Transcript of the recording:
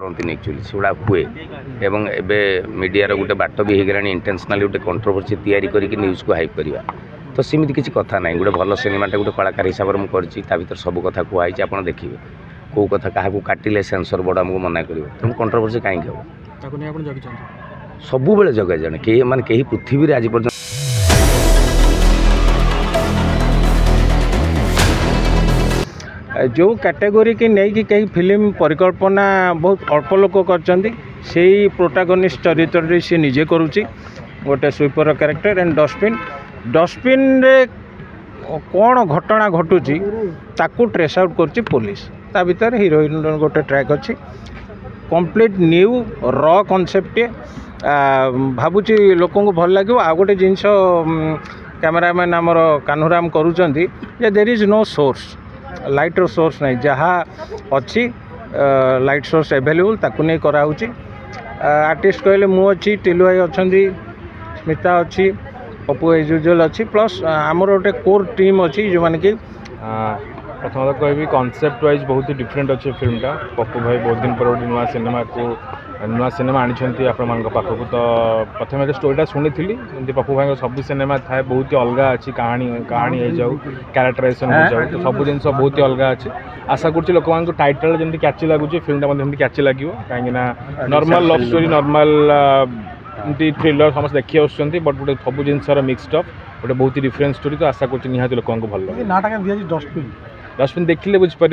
पारती actually सेगुड़ा हुए एवं एबे मीडिया गोटे बाट भी होगा इंटेंशनली गोटे कंट्रोवर्सी तैयारी करके न्यूज़ को हाइप करवा तो सेमती किसी कथा ना गोटे भल सिनेमाटे गोटे कलाकार हिसाब से मुझे भर सब कथा कहुई आप देखिए कौ कथा क्या काटिले सेंसर बोर्ड आमको मना कर तेणु कंट्रोवर्सी कहीं हम सब जगह जाने कहीं माने कहीं पृथ्वी आज पर्यटन जो कैटेगोरी की नहीं कि कहीं फिल्म परिकल्पना बहुत अल्प लोक कर प्रोटागनिस्ट चरित्र सी निजे करुच्ची गोटे स्वीपर कैरेक्टर एंड डस्टबिन रे कौन घटना घटुची ताकू ट्रेस आउट कर पुलिस ता भीतर हीरोइन गोटे ट्रैक अच्छी कंप्लीट न्यू र कॉन्सेप्ट भावुची लोक भल लगे आ गोटे जिनस कैमरामैन आमर कान्हूराम करुँच there is no source lighter source नहीं जहाँ अच्छी लाइट सोर्स एवेलेबल ताकू नहीं कराऊँच आर्टिस्ट कहले मु अच्छी टिलु भाई अच्छा स्मिता अच्छी पप्पू एज यूजुअल अच्छी प्लस आमर गोटे कोर टीम अच्छी जो माने कि प्रथम कह कॉन्सेप्ट वाइज बहुत डिफरेंट अच्छे फिल्मटा पप्पू भाई बहुत दिन पर नुआ सिनेमा आनी आपण पाखक तो प्रथम स्टोरीटा शुणी थी पप्पू भाई सब सिनेमा थाए बहुत ही अलग अच्छी कहानी हो जाऊ क्यारेक्टराइजेसन हो जाऊ तो सब जिन बहुत ही अलग अच्छी आशा कर लोक मान टाइटल जमी कैची लगुच फिल्मटा कैची लगे कहीं normal love story normal thriller समस्त देखी आसुँच बट गोटे सब जिनसर मिक्सड अप गोटे बहुत ही डिफरेंट स्टोरी तो आशा कर निहाती लोक भल लगे डस्टबिन देखिले बुझीपर।